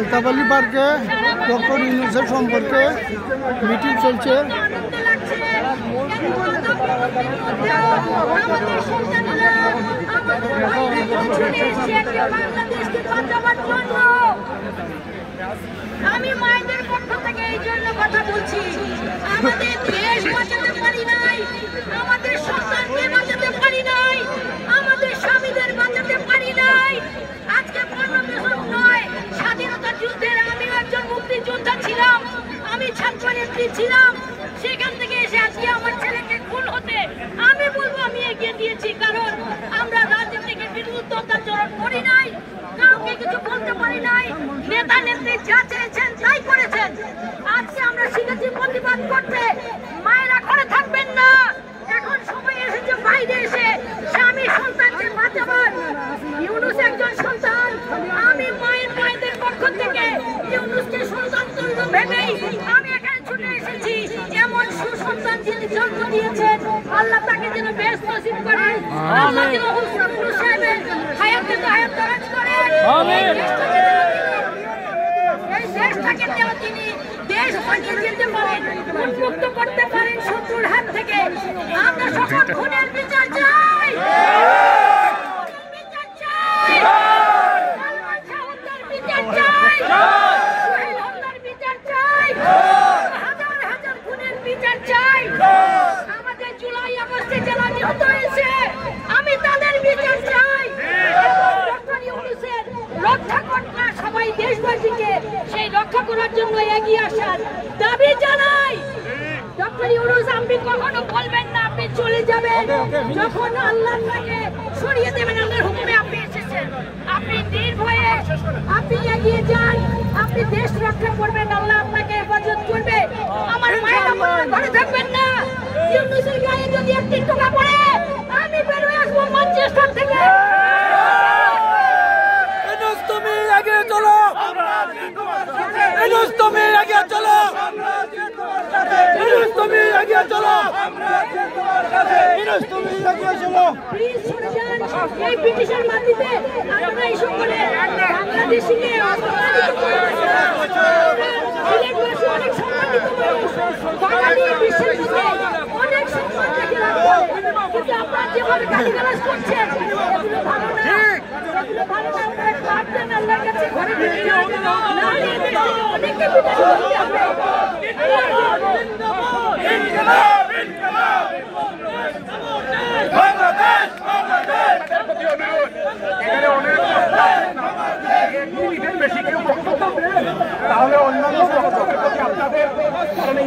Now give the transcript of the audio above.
আলতাফ আলী পার্কে ডক্টর ইউনূসের সম্পর্কে মিটিং চলছে। আমি মায়েদের পক্ষ থেকে এই জন্য কথা বলছি, আমাদের দেশ বাঁচাতে পারি নাই, আমাদের সন্তানকে বাঁচাতে পারি নাই, আমাদের স্বামীদের বাঁচাতে পারি নাই। আজকে 15 বছর নয়, স্বাধীনতা যুদ্ধের আমিও একজন মুক্তিযোদ্ধা ছিলাম, আমি ছাত্র নেত্রী ছিলাম। সেখান থেকে এসে আজকে আমার ছেলেকে খুন হতে আমি বলবো আমি এগিয়ে দিয়েছি, কারণ আমরা রাজনীতিকে বিরুদ্ধে অত্যাচার করি নাই, কাউকে কিছু বলতে পারি নাই। নেতা নেত্রী যা চেয়েছেন তাই করেছেন। আজকে আমরা শিখেছি প্রতিবাদ করতে। মায়েরা ঘরে থাকবেন না, এখন সময় এসেছে বাইরে এসে স্বামী সন্তানকে বাঁচাবার। ইউনূস একজন সন্তান, আমি মায়েদের পক্ষ থেকে ইউনূসকে সন্তান তুল্য ভেবেই আমি এখানে ছুটে এসেছি। এমন সুসন্তান যিনি জন্ম দিয়েছেন, আল্লাহ তাকে যেন বেহেশত নসিব করেন, আল্লাহ যেন ইউনূস সাহেবের হায়াতে হায়াত দারাজ করেন। আমিন। এই দেশটাকে যেন তিনি দেশ বানিয়ে দিতে পারেন, উন্মুক্ত করতে পারেন শত্রুর হাত থেকে। আমরা সকল খুনের বিচার চাই, বিচার চাই, সালমান শাহ হত্যার বিচার চাই, সোহেল হত্যার বিচার চাই, হাজার হাজার খুনের বিচার চাই। আমাদের জুলাই আগস্টে যারা নিহত হয়েছে আমি তাদের বিচার চাই। ডক্টর ইউনূসের রক্ষা কর্তা সবাই দেশবাসীকে সেই রক্ষা করার জন্য এগিয়ে আসার দাবি জানাই। ডক্টর ইউনূস, আপনি কখনো বলবেন না আপনি চলে যাবেন, যখন আল্লাহ তাকে সরিয়ে দেবেন আল্লাহর হুকুমে আপনি এসেছেন। আপনি নির্ভয়ে আপনি এগিয়ে যান, আপনি দেশ রক্ষা করবেন, আল্লাহ আপনাকে হেফাজত করবে। আমার মায়েরা ঘরে থাকবেন না। ইউনূসের গায়ে যদি একটি টোকা পড়ে আমি বের হয়ে আসবো ম্যানচেস্টার থেকে। তুমি এগিয়ে চলো, তুমি এগিয়ে চলো, তুমি এগিয়ে চলো, তুমি এগিয়ে চলো। এই ব্রিটিশের মাটিতে আপনারা এই সকলে বাংলাদেশিকে অপমানিত করেছেন। সিলেটবাসী অনেক সম্মানিত মানুষ, বাঙালি বিশ্বের মধ্যে অনেক সম্মান রেখে রাখবে, কিন্তু আপনারা যেভাবে গালিগালাজ করছেন এগুলো ভালো না, এগুলো ভালো না। আপনারা পারতেন আল্লাহর কাছে ঘরে ফিরে যান, না হলে অনেককে বিদায় করতে হবে। তাহলে অন্যান্য আপনাদের